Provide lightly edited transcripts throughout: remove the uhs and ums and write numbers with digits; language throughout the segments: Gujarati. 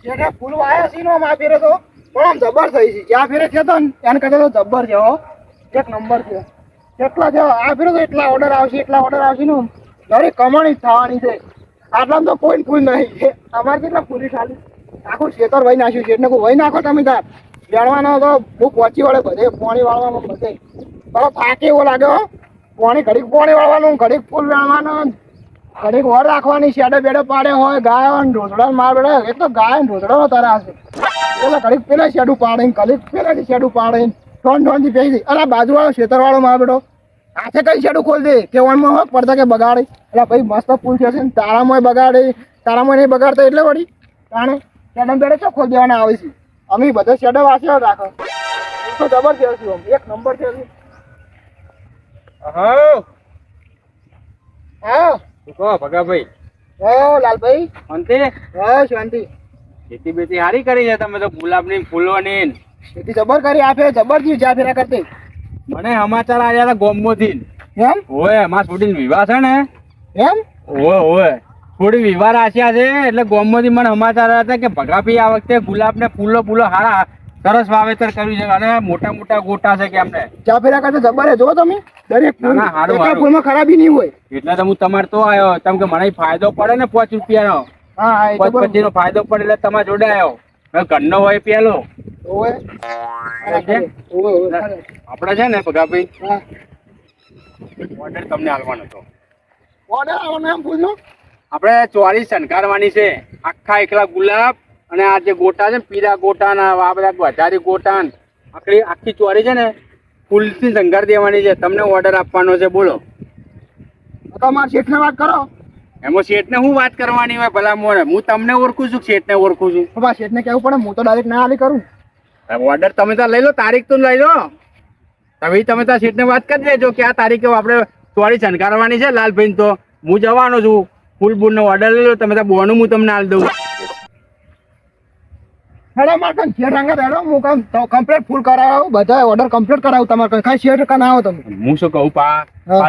જેને ફૂલ વાયા છે ને આ ફેરે તો પણ આમ જબર થઈ છે. જ્યાં ફેરે થયો તો ને એને કરતા તો જબર છે હો. એક નંબર છે. કેટલા છે આ ફેરે તો એટલા ઓર્ડર આવશે ને દરેક કમાણી જ થવાની છે. આટલા તો કોઈ ફૂલ નહીં. અમારે કેટલા ફૂલી ખાલી આખું ખેતર વહી નાખ્યું છે. એટલે વહી નાખો તમે તાર વેણવાનો તો બહુ પહોંચી વળે બધે પાણી વાળવાનું બધે બરો થાકે એવો લાગે હો. ઘડીક પાણી વાળવાનું, ઘડીક ફૂલ વેણવાનું, ઘડીક વર રાખવાની, શેડો બેડો પાડે હોય, ગાય હોય ઢોસડા માર બેડે. એક તો ગાય ઢોસડા તરાસ છે. એટલે ઘડીક પેલા શેડું પાડે, ઘડીક પેલા શેડું પાડે, ઠોન થી પેસી. અરે બાજુ વાળો ખેતર વાળો માર બેડો હાથે કઈ શેડું ખોલ દે કે ઓનમાં હોક પડતા કે બગાડે. એટલે ભાઈ મસ્ત ફૂલ છે ને તારામાં બગાડે, તારામાં નહીં બગાડતા એટલે વળી તાણે શેડમ બેડે ચો ખોલ દેવાના આવે છે. અમે બધો શેડો વાંચ્યો રાખો તો જબરજસ્ત એક નંબર છે. હા હા કહો ભગાભાઈ. હો લાલભાઈ શાંતિ? હો શાંતિ. ખેતી બેતી સારી કરી છે તમે તો, ગુલાબની ફૂલોની ખેતી જબર કરી આપે, જબર થયું જ્યાં ફેરા કરતી. મને સમાચાર આવ્યા હતા ગોમમાંથી. એમ ઓય અમાર છોડીને વિવાહ છે ને. એમ ઓય થોડી વિવાહ રાખ્યા છે એટલે ગોમમાંથી મને સમાચાર આવ્યા હતા કે ભગાભાઈ આ વખતે ગુલાબને ફૂલો હારા સરસ વાવેતર કર્યું છે અને મોટા મોટા ગોટા છે કે એમને ચા ફેરા કરતા જબર જો તમે દરેક ફૂલમાં ખરાબી નહીં હોય. એટલે તો હું તમારે તો આવ્યો તમે કે મને ફાયદો પડે ને ₹5 હા ₹5 નો ફાયદો પડે એટલે તમારા જોડે આવ્યો. ઘરનો હોય પેલો આપડે છે ને ભગાભાઈ ઓર્ડર તમને આલવાનો હતો. ઓર્ડર આવવાનો એમ ફૂલનો આપણે ચોરી શણગારવાની છે. આખા એકલા ગુલાબ અને આ જે ગોટા છે ને પીળા ગોટા ના આ બધા વધારે ગોટા આખી ચોરી છે ને ફૂલથી શણગાર દેવાની છે. તમને ઓર્ડર આપવાનો છે. બોલો તમારા શેઠ ને વાત કરો. એમાં શેઠ ને હું વાત કરવાની હોય ભલા મોડે? હું તમને ઓળખું છું, શેઠ ને ઓળખું છું. શેઠ ને કેવું પડે, હું તો ડાયરેક્ટ ના આલી કરું. ઓર્ડર તમે તો લઈ લો, તારીખ તો લઈ લો. તમે તો શેઠ ને વાત કરી દેજો કે આ તારીખે આપણે ચોરી શણગારવાની છે લાલભાઈ. તો હું જવાનો છું. ફૂલ બૂલ નો ઓર્ડર લઈ લો તમે. તો બોનું હું તમને આલ દઉં. હેડો મારે શેઠ રંગા હેડો હું કમ્પ્લીટ ફૂલ કરાવું, બધા ઓર્ડર કમ્પ્લીટ કરાવું તમારે કઈ શેઠ કા ના આવો તમે. હું શું કહું પા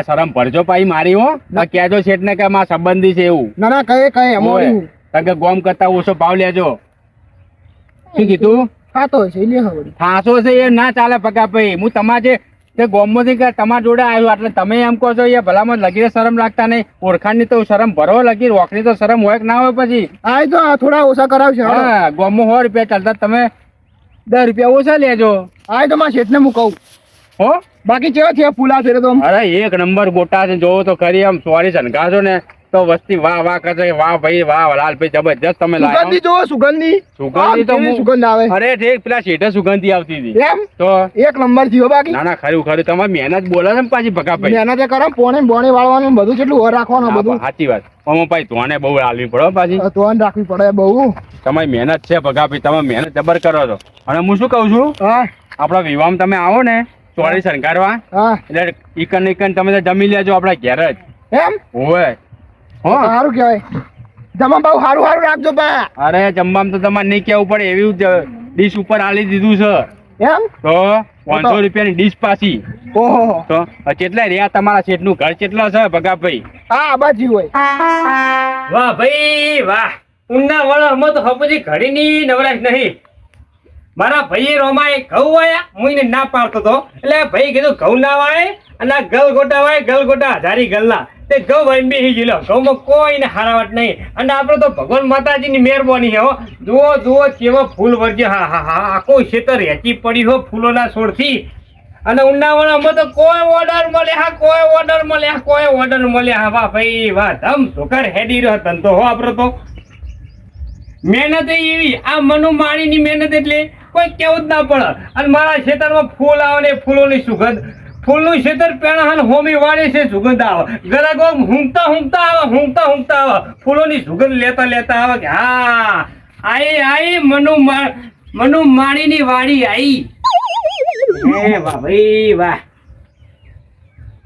શરમ ભરજો પાઈ મારી હો. કહેજો શેઠ ને કે મારા સંબંધી છે એવું. ના કઈ અમારું કે ગોમ કરતા ઓછો ભાવ લેજો. શું કીધું? ખાતો છે લે હવે ખાસો છે એ ના ચાલે ભગાભાઈ. હું તમારે તે ગોમમાંથી કે તમારા જોડે આવ્યો એટલે તમે એમ કહો છો એ ભલામાં લગીને શરમ લાગતા નહીં. ઓળખાણની તો શરમ ભરો, લગી રોકની તો શરમ હોય કે ના હોય? પછી આ તો થોડા ઓછા કરાવશે. હા ગોમમાં ₹100 ચાલતા તમે ₹10 ઓછા લેજો. આ તો મારા શેઠ ને હું કહું હો. બાકી કેવા થયા ફૂલા ફેરે તો અરે એક નંબર ગોટા છે. જોવો તો ખરી આમ સોરી શણગારશો ને તો વસ્તી વાહ વાહ કરે. વાહ ભાઈ વાહ લાલભાઈ જબરજસ્ત તમે સુગંધી જોવો. સુગંધી તો સુગંધ આવે. અરે ઠીક પેલા શેઠે સુગંધી આવતી હતી એમ તો એક નંબર થયો. બાકી ના ખરું તમારી મહેનત બોલે છે ને પાછી ભગાભાઈ. મહેનત કરો, પોણે વાળવાનું બધું કેટલું ઓર રાખવાનું બધું. સાચી વાત. ભાઈ તોને બહુ હાલવી પડે પાછી. ધોન રાખવી પડે બહુ. તમારી મહેનત છે ભગાભાઈ. તમે મહેનત જબર કરો છો. અને હું શું કહું છું, આપડા વિવાહ તમે આવો ને ચોરી શણગારવા એટલે ઈકન તમે તો જમી લેજો આપડા ઘેર જ. એમ હોય સારું કેવાય. જમા બહુ સારું રાખજો બા. અરે જમવામાં તો તમારે નહીં કેવું પડે એવી ડીશ ઉપર આલી દીધું છે. એમ તો ₹500 ની ડીશ પાછી. ઓહો તો કેટલા રહ્યા તમારા શેઠ નું ઘર કેટલા છે ભગાભાઈ? હા બાજી હોય. વાહ ભાઈ વાહ. ઉના વાળા અમે તો હપજી ઘડી ની નવરાશ નહીં. મારા ભાઈ રોમાએ ઘઉં વાયા, હું એને ના પાડતો હતો એટલે ભાઈ કીધું ઘઉં ના વાય અને ગલ ગોટા વાય, ગલ ગોટા હજારી ગલ્લા. તે ઘઉં વાઈને બેસી ગયેલો. ઘઉંમાં કોઈને હારાવટ નહીં. અને આપણે તો ભગવાન માતાજીની મહેરબાની છે હો. જુઓ કેવા ફૂલ વર્ગે. હા આખું ખેતર હેચી પડી હો ફૂલોના છોડથી. અને ઉનાળામાં તો કોઈ ઓર્ડર મળ્યા. વાહ ભાઈ વાહ. ધમ ધોકાર હેડી રહ્યો ધંધો હો આપણો તો. મહેનત એવી આ મનુ માણીની મહેનત એટલે કોઈ કેવું જ ના પડે. અને મારા ખેતરમાં ફૂલ આવે ને ફૂલોની સુગંધ. ફૂલનું ખેતર પેણા હોમી વાળે છે, સુગંધ આવે. ગરાગો ઊંઘતા આવે. ફૂલોની સુગંધ લેતા આવે કે હા આઈ મનુ માણીની વાડી આઈ. વાહ ભાઈ વાહ.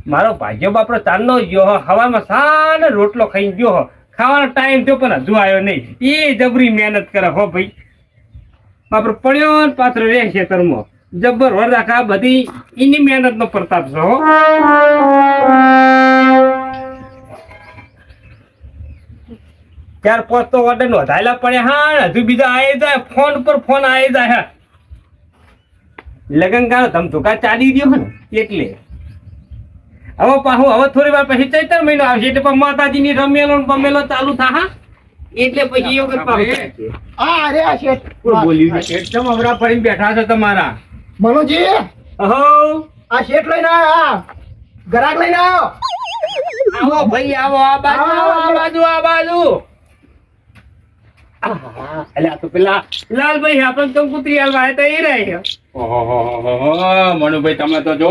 મારો ભાગ્યો બાપરો ચાલનો ગયો. હવામાં સાને રોટલો ખાઈ ગયો. ખાવાનો ટાઈમ થયો પણ હજુ આવ્યો નહીં. એ જબરી મહેનત કરે હો ભાઈ. બાપરો પડ્યો ને પાત્ર રહે ખેતરમાં. જબર વરદાખ આ બધી એની મહેનત નો પ્રતાપ છે હો. 4-5 તો ઓર્ડર નોંધાયેલા પડે હા હજુ બીજા આવી જાય ફોન પર ફોન આવી જાય હા લગન ગાળો ધમધોકા ચાલી ગયો હે ને એટલે હવે પાછું હવે થોડી વાર પછી ચૈતર મહિનો આવશે એટલે પણ માતાજીની રમેલો ને બમેલો ચાલુ થા હા એટલે પછી એ વખત પાછું થશે. આ અરે આ શેઠ કોણ બોલ્યું છે? એકદમ અવરા પડીને બેઠા છે તમારા. મનુજી અહો આ શેઠ લઈને આવ્યો ગ્રાહક લઈને આવ્યો આવો ભાઈ આવો આ બાજુ આવો, આ બાજુ આ બાજુ આહા, એટલે આ તો પેલા લાલભાઈ આપણે કંકુતરી હાલવા આવ્યા તા એ રહ્યા. ઓહોહોહોહો, મનુભાઈ તમે તો જો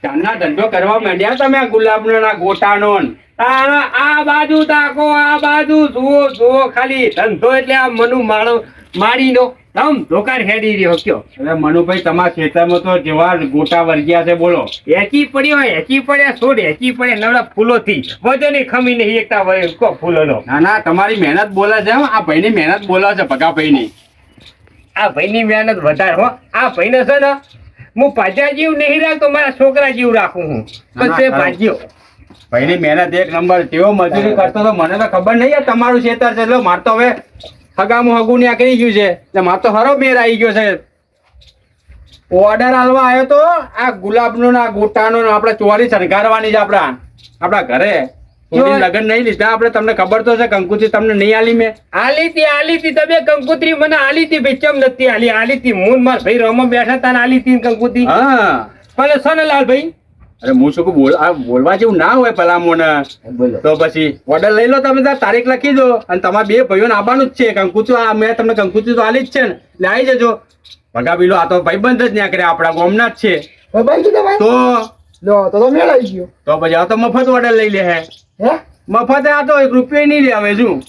ચાના ધંધો કરવા માંડ્યા તમે ગુલાબનો ના ગોટાનો ન. તારા આ બાજુ તાકો આ બાજુ જુઓ જુઓ ખાલી ધંધો એટલે આ મનુ માળીનો ધમ ધોકાર હેડી રહ્યો કયો. હવે મનુભાઈ તમારા ખેતરમાં તો જેવા ગોટા વર્ગ્યા છે બોલો. હેચી પડ્યો હેચી પડ્યા છોડ હેચી પડ્યા નવડા ફૂલોથી વજન ખમી નહીં એકતા વય કો ફૂલોનો. ના ના તમારી મહેનત બોલે છે હો. આ ભાઈની મહેનત બોલે છે ભગાભાઈની. આ ભાઈની મહેનત વધારે હો. આ ભાઈને છે ને હું પાજા જીવ નહીં રાખતો મારા છોકરા જીવ રાખું હું ના, પછી ના, ભાજ્યો. ભાઈની મહેનત એક નંબર. તેઓ મજૂરી કરતો તો મને તો ખબર નહીં યાર તમારું ખેતર છે એટલે મારે તો હવે હગામું હગું નીકળી ગયું છે એટલે મારે તો હરો મેર આવી ગયો છે. ઓર્ડર આલવા આવ્યો તો આ ગુલાબનો ના ગોટાનો ને આપણે ચોરી શણગારવાની છે આપણા ઘરે. કોઈ લગન નહીં લીધા આપણે. તમને ખબર તો છે કંકુથી તમને નહીં આલી મેં. આલી તી તમે કંકુતરી મને આલી તી ભાઈ કેમ નથી આલી તી હું માર ભાઈ રમો બેઠા તા આલી તી કંકુતરી. હા પણ સોનલાલ ભાઈ અરે હું શું કહું આ બોલવા જેવું ના હોય ભલામણ. તો પછી ઓર્ડર લઈ લો તમે તાર તારીખ લખી દો અને તમારા બે ભાઈઓને આવવાનું જ છે. કંકુચો આ મેં તમને કંકુચો તો આલી જ છે ને એટલે આવી જજો. ભગા બીલો આ તો ભાઈબંધ જ નીકળે આપણા ગામના જ છે. ભાઈ કીધું ભાઈ તો લો તો મેળ આવી ગયો તો પછી આ તો મફત ઓર્ડર લઈ લે હે. હે મફત આ તો 1 રૂપિયા નહીં લે હવે શું.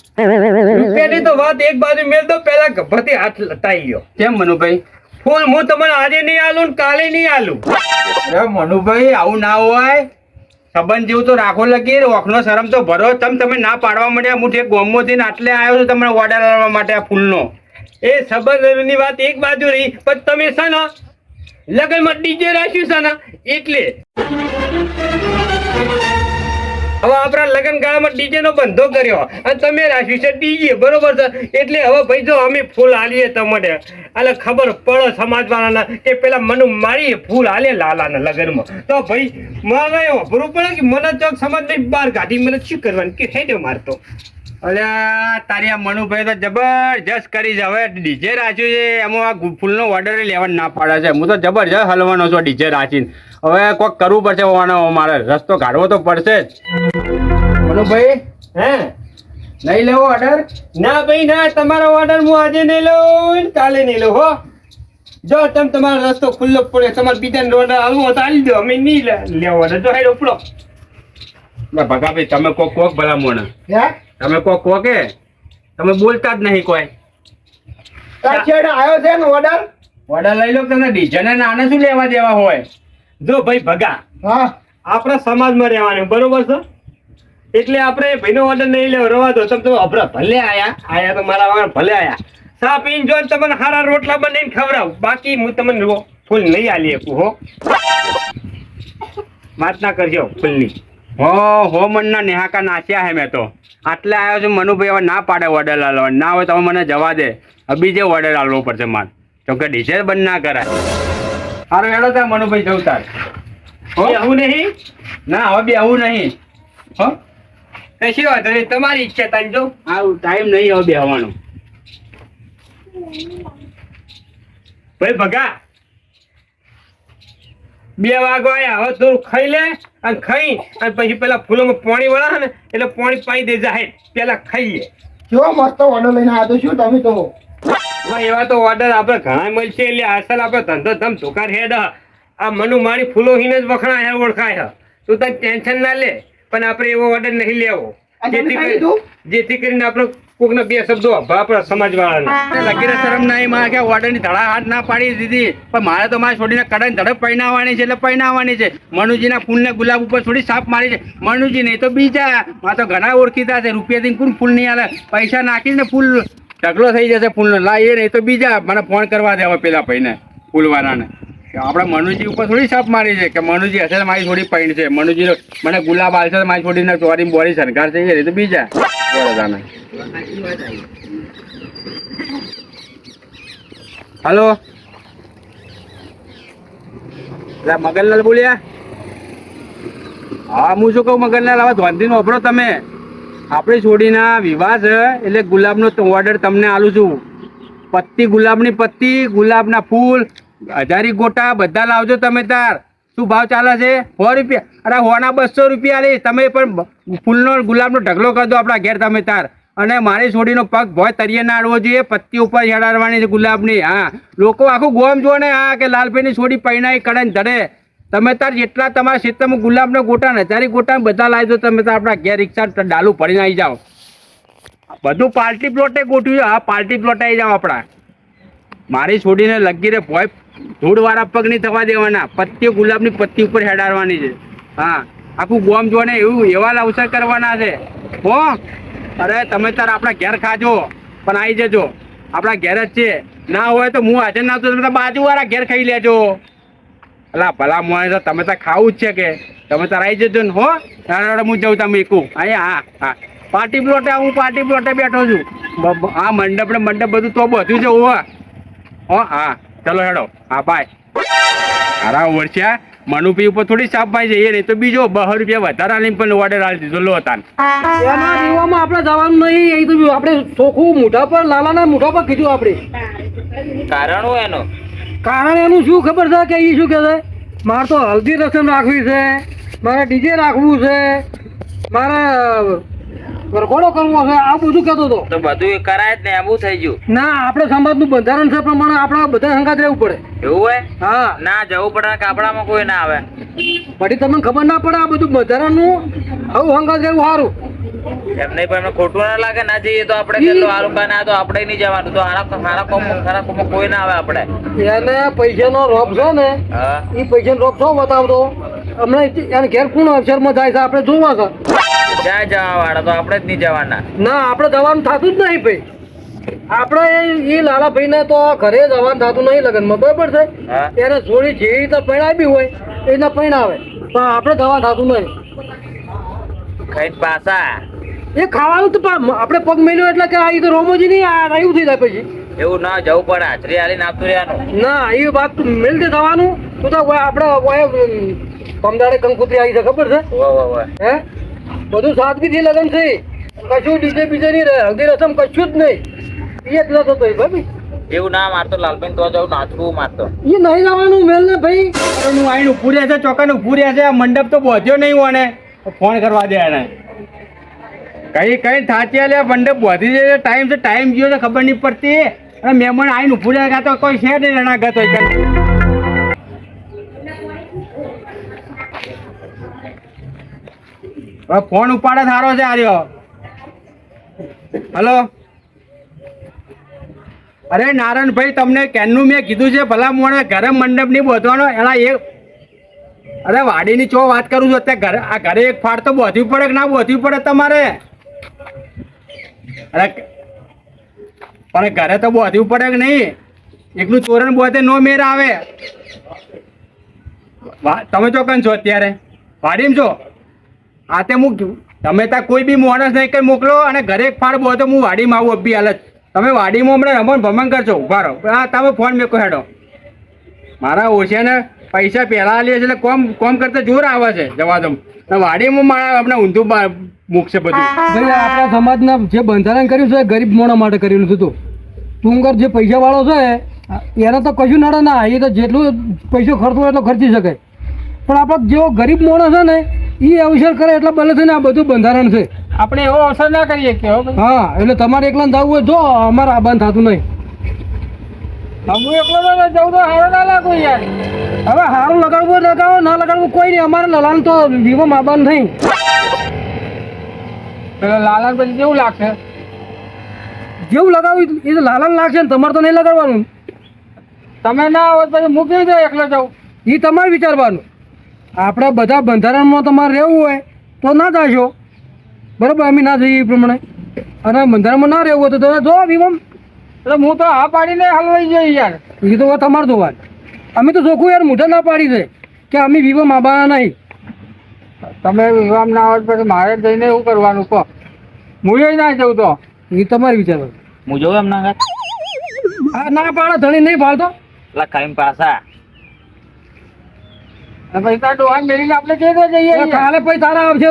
રૂપિયાની તો વાત એક બાજુ મેળ દો પેલા ગભતી હાથ લટાઈ ગયો. કેમ મનુભાઈ? ફૂલ હું તમને આજે નહીં આલું ને કાલે નહીં આલું. અરે મનુભાઈ આવું ના હોય. સંબંધ જેવું તો રાખો લગી ઓખનો શરમ તો ભરો. તમે ના પાડવા માંડ્યા. હું ઠેક ગોમોથી ને આટલે આવ્યો છું તમને ઓર્ડર આપવા માટે આ ફૂલનો. એ સંબંધની વાત એક બાજુ રહી પણ તમે છે ને લગનમાં ડીજે રાખ્યું છે ને એટલે હવે આપણા લગન ગાળામાં ડીજે નો ધંધો કર્યો અને તમે રાખ્યું છે ડીજે બરોબર છે એટલે હવે ભાઈ જો અમે ફૂલ હાલીએ તમને એટલે ખબર પડે સમાજવાળાના કે પેલા મનુ મારી ફૂલ હાલે લાલાના લગનમાં તો ભાઈ મારે અભરું પડે કે મને ચોક સમાજ નહીં બહાર કાઢી મને શું કરવાનું કે હેડ્યો મારતો. અલ્યા તારી આ મનુભાઈ તો જબરજસ્ત કરી છે. હવે ડીજે રાખ્યું છે એમાં આ ફૂલનો ઓર્ડર લેવાનું ના પાડે છે. હું તો જબરજસ્ત હલવાનો છું ડીજે રાખીને. હવે કોઈક કરવું પડશે હોવાનો મારે રસ્તો કાઢવો તો પડશે જ. મનુભાઈ હે નહીં લેવો ઓર્ડર? ના ભાઈ ના તમારો ઓર્ડર હું આજે નહીં લઉં કાલે નહીં લઉં હો. જો તમે તમારો રસ્તો ખુલ્લો પડે તમારે બીજાને ઓર્ડર આવવો તો આલી દો અમે નહીં લેવો ઓર્ડર જો હેડો ઉપડો. ભગાભાઈ તમે કોક ભલા મોણા હે તમે કોક કે તમે બોલતા જ નહીં કોઈ. તાર છેડે આવ્યો છે ને ઓર્ડર ઓર્ડર લઈ લો. તમને ડીજે ને નાને શું લેવા દેવા હોય? જો ભાઈ ભગા હા આપણા સમાજમાં રહેવાનું બરોબર છે એટલે આપણે ભાઈનો ઓર્ડર નહીં લેવો રવા દો. તમે અભરા ભલે આયા તો મારા વગર ભલે આયા સા પીને જો તમને સારા રોટલા બનાવીને ખવડાવું બાકી હું તમને ફૂલ નહીં આલી શકું હો. વાત ના કરજો ફૂલની. હો મનના નેહાકા નાચ્યા હે મેં તો. આટલે આવ્યો છું મનુભાઈ હવે ના પાડે ઓર્ડર લાવવા. ના હોય તો મને જવા દે. હવે બીજે ઓર્ડર આલવો પડશે મારે. કેમ કે ડીજે બંધ ના કરાય. સારું હેડો તાર મનુભાઈ જવું તાર. હો આવું નહીં ના હવે બી આવું નહીં. હો કશી વાત નહીં તમારી ઈચ્છા તારી જો આવું ટાઈમ નહીં હવે બેહવાનો. ભાઈ ભગા 2 વાગવા આયા હવે થોડું ખાઈ લે અને ખાઈ અને પછી પેલા ફૂલોમાં પાણી વળા ને એટલે પાણી પાઈ દે જાહે પેલા ખાઈ લે. કેવો મસ્ત ઓર્ડર લઈને આવ્યો તો શું તમે તો હવે એવા તો ઓર્ડર આપણે ઘણા મળશે એટલે અસલ આપણે ધંધો ધમ ધોકાર હેડ આ મનુ મારી ફૂલો હીને જ વખણાય હે ઓળખાય હે તું તાર ટેન્શન ના લે પણ આપણે એવો ઓર્ડર નહીં લેવો જેથી કરીને આપણે કોકના 2 શબ્દો આપણા સમાજવાળાને લગીરે શરમ નહીં. મારે કે ઓર્ડરની ધડા હાથ ના પાડી દીધી પણ મારે તો મારી છોડીને કડાઈને ધડક પૈણાવવાની છે એટલે પૈણાવવાની છે. મનુજીના ફૂલને ગુલાબ ઉપર થોડી સાપ મારી છે. મનુજી નહીં તો બીજા મારે તો ઘણા ઓળખીતા છે. રૂપિયાથી કોણ ફૂલ નહીં આલે. પૈસા નાખીને ફૂલ ઢગલો થઈ જશે ફૂલનો. લા એ નહીં તો બીજા મને ફોન કરવા દે હવે પેલા ભાઈને ફૂલવાળાને. કે આપણે મનુજી ઉપર થોડી છાપ મારી છે કે મનુજી હશે તો મારી થોડી પૈણ છે, મનુજી મને ગુલાબ હાલશે તો મારી થોડીને ચોરી બોરી સરકાર છે એ રીતે બીજા બોલો. હલો, એટલે મગનલાલ બોલ્યા? હા, હું શું કહું મગનલાલ, હવે ધોનથી વાપરો તમે. આપણી છોડીના વિવાહ છે એટલે ગુલાબનો ઓર્ડર તમને આલું છું. પત્તી, ગુલાબની પત્તી, ગુલાબના ફૂલ, હજારી ગોટા બધા લાવજો તમે તાર. શું ભાવ ચાલે છે? 100 રૂપિયા? અરે હોના 200 રૂપિયા લે. તમે પણ ફૂલનો ગુલાબનો ઢગલો કરી દો આપણા ઘેર તમે તાર. અને મારી છોડીનો પગ ભોય તરીએ ના આડવો જોઈએ, પત્તી ઉપર હેડાડવાની છે ગુલાબની. હા, લોકો આખું ગોમ જો ને હા કે લાલભાઈની છોડી પૈણાઈ કડે ધરે. તમે તાર જેટલા તમારા ક્ષેત્રમાં ગુલાબના ગોટા ને હજારી ગોટા બધા લાવી દો તમે તાર આપણા ઘેર રિક્ષા ડાલું ભરીને આવી જાઓ. બધું પાર્ટી પ્લોટે ગોઠવ્યું. હા, પાર્ટી પ્લોટે આવી જાઓ આપણા. મારી છોડીને લગી રે ભોય ધૂળવાળા પગ નહીં થવા દેવાના. પત્તી ગુલાબની પત્તી ઉપર હેડાડવાની છે. હા, આખું ગોમ જો ને એવું એવા અવસર કરવાના છે હો. અરે તમે તાર આપણા ઘેર ખાજો પણ આવી જજો. આપણા ઘેર જ છે. ના હોય તો હું હાજર ના તો તમે બાજુવાળા ઘેર ખાઈ લેજો. અલા ભલા મોય તો તમે તાર ખાવું જ છે કે તમે તાર આવી જજો ને હો. હું જઉં તમે એકું અહીંયા. હા હા, પાર્ટી પ્લોટે હું પાર્ટી પ્લોટે બેઠો છું. હા, મંડપ ને મંડપ બધું તો બધું છે હો. હા, ચલો હેડો. હા, બાય. હારા ઓળખ્યા મનુપી ઉપર થોડી સાફ ભાઈ જઈએ નહીં તો બીજો 200 રૂપિયા વધારે આલીને પણ ઓર્ડર આલી દીધો લો હતા. એના દીવામાં આપણે જવાનું નહીં. એ તો આપણે ચોખ્ખું મોઢા પર લાલાના મોઢા પર કીધું આપણે. કારણ હોય એનો કારણ એનું શું ખબર છે કે એ શું કહે છે, મારે તો હલ્દી રસમ રાખવી છે, મારે ડીજે રાખવું છે, મારે વરઘોડો કરવો છે, આ બધું કહેતો હતો. તો બધું એ કરાય જ ને એવું થઈ ગયું. ના, આપણે સમાજનું બંધારણ છે પ્રમાણે આપણે બધા સંગાત રહેવું પડે. એવું હોય? હા, ના જવું પડે, કાપડામાં કોઈ ના આવે. પછી તમને ખબર ના પડે આ બધું બંધારણનું. આવું સંગાત રહેવું સારું. એમ નહીં પણ એમને ખોટું ના લાગે. ના જઈએ તો આપણે કેટલું સારું કાને આ તો આપણે નહીં જવાનું. તો સારા કોમમાં કોઈ ના આવે આપણે. એને પૈસાનો રોપ છે ને, હા, એ પૈસાનો રોપ છો બતાવતો. હમણાં એને ઘેર કોણ અક્ષરમાં જાય છે આપણે જોવા છે. જ્યાં જવા વાળા તો આપણે જ નહીં જવાના. ના, આપણે જવાનું થતું જ નહીં ભાઈ. આપણે એ લાલાભાઈ ને તો ઘરે જવાનું થતું નહીં લગ્નમાં, બરોબર છે. હા, એને જોડી જે રીતે પૈણાવી હોય એને પૈણાવે, પણ આપણે જવા થતું નહીં. ખાઈને પાછા એ ખાવાનું તો આપણે પગ મેલ્યો એટલે કે આ તો રોમોજી નહીં, આ રહ્યું થઈ જાય પછી. એવું ના જવું પડે. હાજરી આલીને આપતું રહેવાનું. ના, એ વાત મેલ દે થવાનું. તો આપણે પમદાડે કંકુતરી આવી છે ખબર છે. હે, બધું સાદગીથી લગન છે. કશું ડીજે બીજે નહીં રહે, હલ્દી રસમ કશું જ નહીં. એ જ નતો તો ભાઈ. એવું ના મારતો લાલબેન તો જવું નાચવું મારતો. એ નહીં જવાનું મેલ ને ભાઈ. હું આઈને ઊભું રહે છે, ચોકાને ઊભું રહે છે. આ મંડપ તો બોધ્યો નહીં હોને. ફોન કરવા દે એને. કઈ થાચી લે મંડપ બોધી જાય. ટાઈમ છે, ટાઈમ ગયો છે ખબર નહીં પડતી. અને મહેમાન આઈને ઊભું રહે તો કોઈ છે નહીં રણાગત હોય. ફોન ઉપાડે સારો છે આર્યો. હલો, અરે નારાયણભાઈ, તમને કેનનું મેં કીધું છે ભલા મોણે ઘરે મંડપ નહીં બોધવાનો. એના એક અરે વાડીની ચો વાત કરું છું અત્યારે. ઘરે આ ઘરે એક ફાડ તો બોધવી પડે કે ના બોધવી પડે તમારે? અરે પણ ઘરે તો બોધવું પડે કે નહીં? એકલું ચોરણ બોધે નો મેર આવે. તમે ચોકન છો અત્યારે? વાડીમાં છો? આ તે હું તમે ત્યાં કોઈ બી માણસ નહીં કઈ મોકલો અને ઘરે એક ફાળ બોધો. હું વાડીમાં આવું અભી હાલત. તમે વાડીમાં હમણાં રમણ ભમણ કરશો. ઉભા રહો. હા, તમે ફોન મેકો હેડો. મારા ઓછાને પૈસા પહેલાં લે છે એટલે કોમ કરતા જોર આવે છે. જવા દો. વાડીમાં મારા આપણે ઊંધું મૂકશે બધું. ભાઈ, આપણા સમાજના જે બંધારણ કર્યું છે ગરીબ મોણા માટે કર્યું હતું. ટુંગર જે પૈસા વાળો છે એને તો કશું નડે ના. એ તો જેટલું પૈસો ખર્ચવો હોય એટલો ખર્ચી શકે. પણ આપણે જેવો ગરીબ માણસ છે ને એ અવસર કરે એટલે બને છે ને આ બધું બંધારણ છે. આપણે એવો અવસર ના કરીએ કે હા, એટલે તમારે એકલા જવું હોય જો, અમારે આ બંધ થતું નહીં. હું એકલો જવું તો સારો ના લાગુ યાર. હવે સારું લગાડવું લગાવો, ના લગાડવું કોઈ નહીં. અમારે લલાન તો વિવો માબાન નહીં. લાલાન પછી કેવું લાગશે? જેવું લગાવ્યું એ તો લાલાન લાગશે ને, તમારે તો નહીં લગાડવાનું. તમે ના આવો પછી મૂકી દો એકલો જવું. એ તમારે વિચારવાનું. આપણે બધા બંધારણમાં તમારે રહેવું હોય તો ના જાશો, બરાબર? અમે ના જઈએ એ પ્રમાણે. અને બંધારણમાં ના રહેવું હોય તો તમે જો વિવમ. એટલે હું તો આ પાડીને હલવાઈ ગયો યાર. એ તો તમારે જોવાનું. અમે તો ચોખ્ખું યાર મોઢા ના પાડી છે કે અમે વિવો માબાના નહીં. તમે વિવાહ ના આવત પછી મારે જઈને એવું કરવાનું કહો. હું ના જઉં તો એ તમારે વિચારો. હું જોઉં એમ ના આ ના પાડો ધણી નહીં પાડતો. પેલા ખાઈને પાછા પૈસા ડોહાન મેળીને આપણે કેવી જઈએ એટલે કાલે પછી તારા આવશે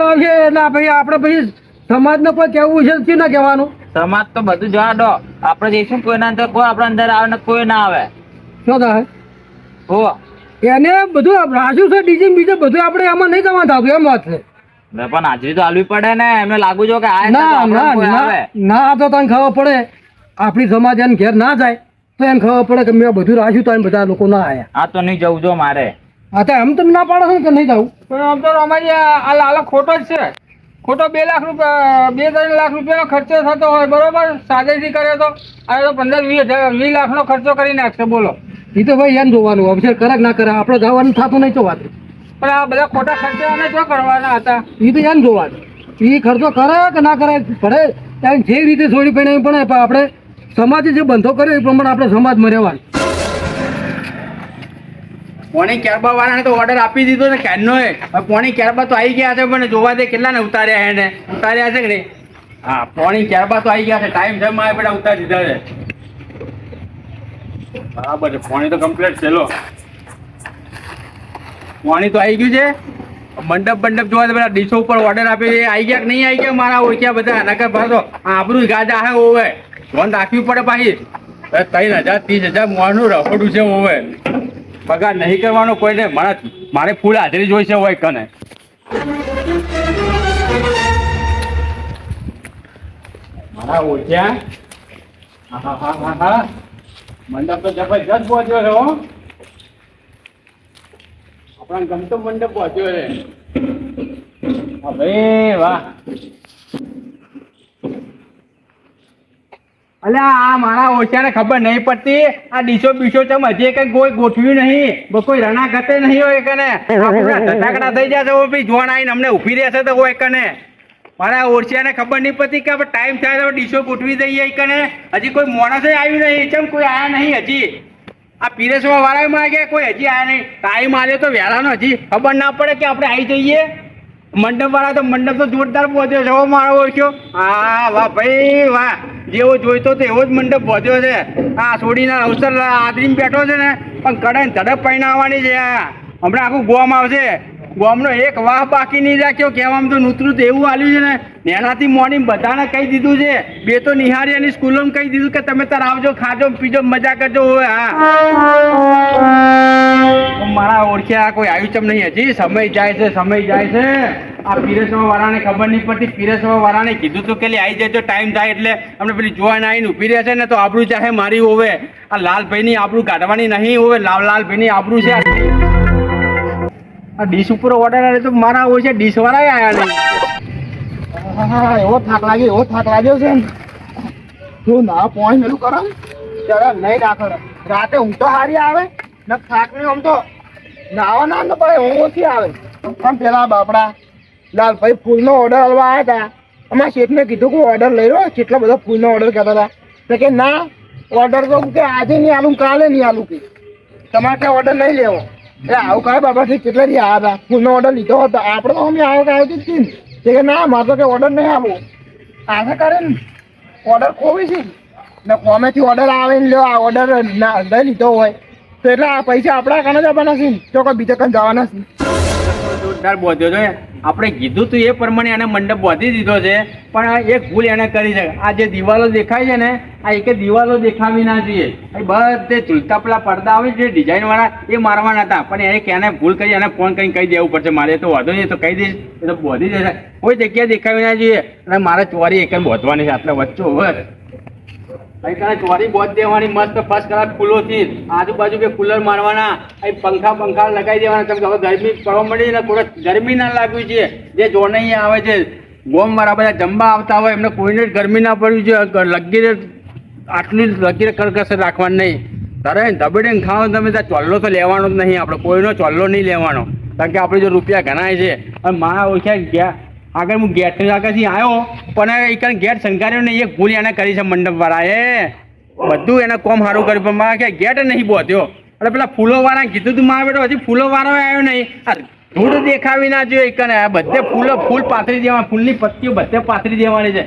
એટલે પછી આપણે પછી સમાજને કોઈ કહેવું છે શું ના કહેવાનું. સમાજ તો બધું જવા દો, આપણે જઈશું કોઈના અંદર કોઈ આપણા અંદર આવે ને કોઈ ના આવે. શું થાય હો એને બધું રાજુ છે ડીજે બીજે બધું આપણે એમાં નહીં જવા થતું એમ વાત છે. પણ હાજરી તો આલવી પડે ને, એમને લાગુ જો કે આ ના ના ના ના તો તને ખબર પડે આપણી સમાજ એને ઘેર ના જાય તો એને ખબર પડે કે મેં બધું રાખ્યું તો બધા લોકો ના આવ્યા. આ તો નહીં જવું જો મારે. હા તો એમ તમે ના પાડો છો ને કે નહીં જવું. પણ આમ તો અમારી આ લાલો ખોટો જ છે. ખોટો 2 લાખ રૂપિયા 2-3 લાખ રૂપિયાનો ખર્ચો થતો હોય બરોબર, સાદેથી કરે તો આ તો 15-20 લાખનો ખર્ચો કરી નાખશે. બોલો એ તો ભાઈ એને જોવાનું અવસર કરે કે ના કરે, આપણે જવાનું થતું નહીં તો વાત. પણ આ બધા ખોટા ખર્ચાને શું કરવાના હતા? એ તો એને જોવાનું, એ ખર્ચો કરે કે ના કરે પડે ત્યારે જે રીતે છોડી પડે પણ આપણે સમાજે જે બંધો કર્યો એ પ્રમાણે આપણે સમાજમાં રહેવાનું. પોણી કેરબા વાળાને તો ઓર્ડર આપી દીધો ને ક્યારનો પોણી કેરબા તો આવી ગયા છે, પણ જોવા દે કેટલા ને ઉતાર્યા એને ઉતાર્યા છે કે નહીં? હા પોણી કેરબા તો આવી ગયા છે, ટાઈમ છે મારે બધા ઉતારી દીધા છે. બરાબર છે, પોણી તો કમ્પ્લીટ છે. લો પોણી તો આવી ગયું છે. મંડપ જોવા દે, બધા ડીશો ઉપર ઓર્ડર આપે છે, આવી ગયા કે નહીં આવી ગયા મારા ઓળખ્યા બધા નકર ભાતો આબરું ગાજા હે હોવે ધોન રાખવી પડે. પાછી 3,000-30,000 મોનું રખોડું છે હોવે. પગાર નહીં કરવાનો કોઈને, મારે ફૂલ હાજરી જોઈશે હોય કને. મારા ઓછ્યા હા મંડપ તો જબરજસ્ત પહોંચ્યો છે હો. આપણા ગમતો મંડપ પહોંચ્યો છે. હા ભાઈ વાહ. અલ્યા આ મારા ઓછાને ખબર નહીં પડતી, આ ડીશો બીશો ચમ હજી કઈ કોઈ ગોઠવ્યું નહીં, કોઈ રણા ગતે નહીં હોય કને. ધટાકડા થઈ જશે ભાઈ, જોણ આવીને અમને ઉભી રહેશે તો હોય કને. મારા ઓછિયાને ખબર નહીં પડતી કે આપણે ટાઈમ થાય તો ડીશો ગોઠવી દઈએ કને. હજી કોઈ માણસ આવ્યું નહીં, ચમ કોઈ આવ્યા નહીં હજી. આ પીરેસવા વાળામાં ગયા કોઈ હજી આવ્યા નહીં. ટાઈમ આવ્યો તો વહેલાનો હજી ખબર ના પડે કે આપણે આવી જઈએ. મંડપ વાળા તો મંડપ તો જોરદાર પહોંચ્યો છે મારો ઓળખ્યો. હા વાહ ભાઈ વાહ, જેવો જોઈતો તો એવો જ મંડપ પહોંચ્યો છે. આ છોડીના અવસર આદરીને બેઠો છે ને, પણ કડાઈને ઝડપ પૈને આવવાની છે. હમણાં આખું ગોમ આવશે, ગોમનો એક વાહ બાકી નહીં રાખ્યો. કહેવામાં તો નૂતરું તો એવું આવ્યું છે ને, નેનાથી મોડી બધાને કહી દીધું છે. 2 તો નિહારિયાની સ્કૂલોમાં કહી દીધું કે તમે તાર આવજો, ખાજો પીજો મજા કરજો. હવે હા મારા ઓળખ્યા કોઈ આવ્યું ચમ નહીં હજી. સમય જાય છે, સમય જાય છે. આ પીરેસવા વાળાને ખબર નહીં પડતી. પીરેસવા વાળાને કીધું તું કે આવી જજો ટાઈમ થાય એટલે. અમને પેલી જોવાને આવીને ઊભી રહે છે ને તો આબરૂ ચાહે મારી હોવે. આ લાલભાઈની આબરૂ કાઢવાની નહીં હોવે. લાલભાઈની આબરૂ છે. આ ડીશ ઉપર ઓર્ડર આવે તો મારા હોય છે, ડીશ વાળા આવ્યા નહીં. હા એવો થાક લાગ્યો છે ને. તું ના પોઈન્ટ મેલું કરો ત્યારે નહીં ના કરે. રાતે ઊંઘ તો સારી આવે ને થાકની આમ તો નાવા ના તો પડે ઊંઘ ઓછી આવે. આમ પેલા બાપડા લાલભાઈ ફૂલનો ઓર્ડર આલવા આવ્યા હતા. અમારા શેઠને કીધું કે ઓર્ડર લઈ લો. કેટલો બધો ફૂલનો ઓર્ડર કહેતા હતા. તો કે ના ઓર્ડર તો કે આજે નહીં આલું કાલે નહીં આલું કે તમારે ત્યાં ઓર્ડર નહીં લેવો. એટલે આવું કાંઈ બાબાથી કેટલા દી આવ્યા હતા. ફૂલનો ઓર્ડર લીધો હતો આપણે તો અમે આવ્યો કે આવતી જ કે ના મારે તો કે ઓર્ડર નહીં આપવો. આશા કરે ને ઓર્ડર ખોવી છે ને કોમેથી ઓર્ડર આવે ને લ્યો આ ઓર્ડર લઈ લીધો હોય તો એટલે આ પૈસા આપણા કાને જ આપવાના છે તો કોઈ બીજા કાને જવાના છે. જોરદાર બોધ્યો છે. આપણે કીધું તું એ પ્રમાણે એને મંડપ બાંધી દીધો છે, પણ એક ભૂલ એને કરી છે. આ જે દિવાલો દેખાય છે ને, આ એક દિવાલો દેખાવી ના જોઈએ. એ બધે ઝૂલતા પેલા પડદા આવે છે ડિઝાઇન વાળા, એ મારવાના હતા. પણ એને એને ભૂલ કરી, એને ફોન કરીને કહી દેવું પડશે. મારે તો વાંધો નહીં, તો કહી દઈશ, એ તો બોધી જશે. કોઈ જગ્યાએ દેખાવી ના જોઈએ. અને મારે ચોરી એક બોધવાની છે આટલા વચ્ચો હોય. અહીં તને ચોરી બોધ દેવાની મસ્ત ફર્સ્ટ ક્લાસ ફૂલોથી. આજુબાજુ કે કુલર મારવાના, અહીં પંખા લગાવી દેવાના. કેમ કે હવે ગરમી પડવા મળી ને, થોડો ગરમી ના લાગવી છે. જે જોડે આવે છે ગોમ વાળા બધા જમવા આવતા હોય એમને કોઈને ગરમી ના પડવી જોઈએ. લગીરે આટલી લગીરે કરકસ રાખવાનું નહીં. તારે ધબડીને ખાઓ તમે ત્યાં ચોલ્લો તો લેવાનો જ નહીં. આપણે કોઈનો ચોલ્લો નહીં લેવાનો, કારણ કે આપણે જો રૂપિયા ઘણાય છે. અને મારા ઓળખ્યા ગયા આગળ હું ગેટ આગળથી આવ્યો, પણ એ ગેટ શંકાર્યો નહીં. એક ભૂલ એને કરી છે મંડપ વાળાએ. બધું એને કોમ સારું કર્યું, પણ મારા કે ગેટ નહીં બોધ્યો. અરે પેલા ફૂલો વાળા કીધું તું મારા બેટો હજી ફૂલો વાળો આવ્યો નહીં. આ ધૂળ દેખાવી ના જોઈએ કને. આ બધે ફૂલ પાથરી દેવા, ફૂલની પત્તીઓ બધે પાથરી દેવાની છે.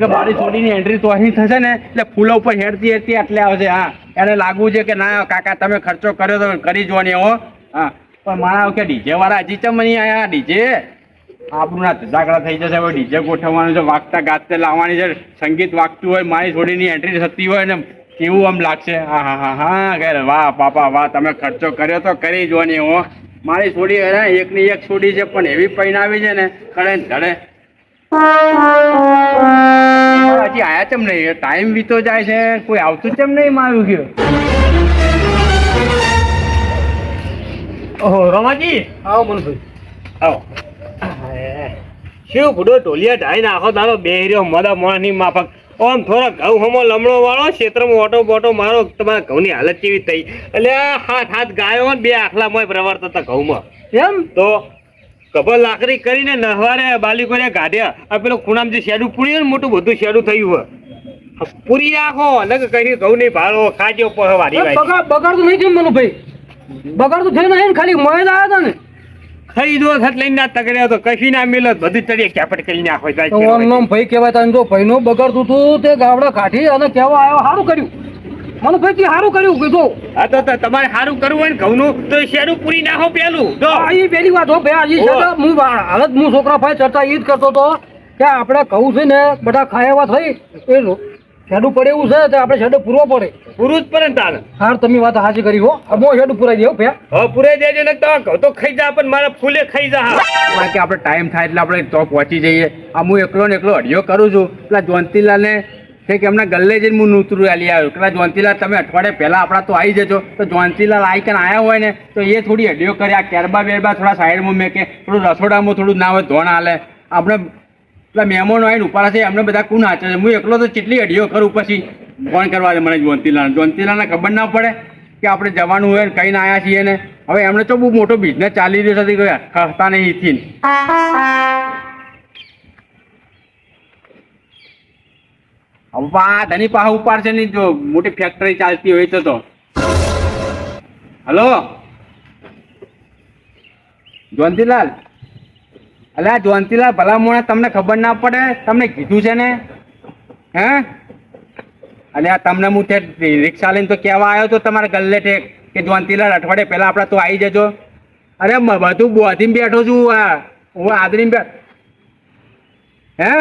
કે બારી છોડીની એન્ટ્રી તો અહીં થશે ને એટલે ફૂલો ઉપર હેડતી હેડતી આટલે આવશે. હા, એને લાગવું છે કે ના કાકા તમે ખર્ચો કર્યો તો કરી જોવાની હો. હા, પણ મારા કે ડીજે વાળા હજી ચમ નહીં આયા. ડીજે આપણું ના ધજાગડા થઈ જશે. હવે ડીજે ગોઠવવાનું છે, વાગતા ગાતે લાવવાની છે, સંગીત વાગતું હોય, મારી છોડીની એન્ટ્રી થતી હોય ને કેવું આમ લાગશે. હા હા હા હા કે વાહ પાપા વાહ, તમે ખર્ચો કર્યો તો કરી જોવાની હો. મારી છોડી એકની એક છોડી છે પણ એવી પૈણાવી છે ને કડે ધડે. હજી આયા ચમ નહીં? ટાઈમ વીતો જાય છે, કોઈ આવતું ચમ નહીં મારું ગયો. ઓહો રમાજી, આવો મનભાઈ. આવો. શું ગુડો ઢોલિયા ઢાઈ નાખો તારો બેહર્યો મદા મોણની માફક. ઓમ થોડા ઘઉં હમો લમણો વાળો ક્ષેત્રમાં ઓટો બોટો મારો. તમારા ઘઉંની હાલત કેવી થઈ? એટલે હાથ ગાયો ને બે આખલામાં પ્રવર્ત હતા ઘઉંમાં. એમ તો કબર લાકડી કરીને નહવારે બાલી કરે ગાઢ્યા. આ પેલો ખૂણામાં જે શેડું પૂર્યું ને મોટું બધું શેડું થયું હોય પૂરી રાખો ને કઈ ઘઉં નહીં ભાડો ખાજો વારી બગાડ તો નહીં થયું મનુભાઈ. બગાડ તો થયું નહીં ને, ખાલી મોય જ આવ્યા હતા ને. ખરીદો થત લઈને ના તગડ્યો તો કશી ના મેલો બધું ચડીએ કેપટ કરી નાખો. તો ઓમ ભાઈ કહેવાય તને જો ભાઈનો બગાડતું તું તે ગાવડા કાઢી અને કહેવા આવ્યો સારું કર્યું. મનુભાઈ તે સારું કર્યું કીધું. હા તો તમારે સારું કરવું હોય ને ઘઉંનું તો શેડું પૂરી નાખો પેલું. જો એ પેલી વાત હો ભાઈ. હજી છતાં હું હાલત હું છોકરા ભાઈ ચર્ચા એ જ કરતો હતો કે આપણે કહું છે ને બધા ખાયા થઈ એ શેડું પડે એવું છે તો આપણે શેડું પૂરવો પડે. પૂરું જ પડે ને તારે. હાર તમે વાત સાચી કરી હો. હવે શેડું પૂરાઈ દેવું ભ્યા. હવે પૂરાઈ દેજો ને તો ઘઉં તો ખાઈ જા પણ મારા ફૂલે ખાઈ જા. કે આપણે ટાઈમ થાય એટલે આપણે તો પહોંચી જઈએ. આ હું એકલો ને એકલો અડિયો કરું છું. પેલા જોનતીલાલને કે એમના ગલ્લે જઈને હું નૂતરું આલી આવ્યો. પેલા જોનતીલાલ તમે અઠવાડિયે પહેલાં આપણા તો આવી જજો. તો જોનતીલાલ આવી કરીને આવ્યા હોય ને તો એ થોડી અડિયો કરે. આ કેરબા બેરબા થોડા સાઈડમાં મેં કે થોડું રસોડામાં થોડું ના હોય ધોણ હાલે. આપણે પેલા મહેમાનો આવીને ઉપાડા છે એમને બધા કોણ હાચે છે? હું એકલો તો કેટલી અડિયો કરું પછી ફોન કરવા દે મને જોનતીલાલને ખબર ના પડે કે આપણે જવાનું હોય ને કઈ ના આવ્યા છીએ ને. હવે એમને તો બહુ મોટો બિઝનેસ ચાલી રહ્યો છે ગયા ખસતા નહીં ઈથી. ધની પાસે ઉપાડશે નહીં જો મોટી ફેક્ટરી ચાલતી હોય તો. હલો જોનતીલાલ. અલ્યા જોનતીલાલ ભલા મોણે તમને ખબર ના પડે? તમને કીધું છે ને હે? અને આ તમને હું તે રિક્ષા લઈને તો કહેવા આવ્યો તો તમારા ગલ્લે ઠેક કે જોનતીલાલ અઠવાડિયે પહેલાં આપણે તો આવી જજો. અરે બધું બોધીને બેઠો છું. હું આદરીને બેઠ હે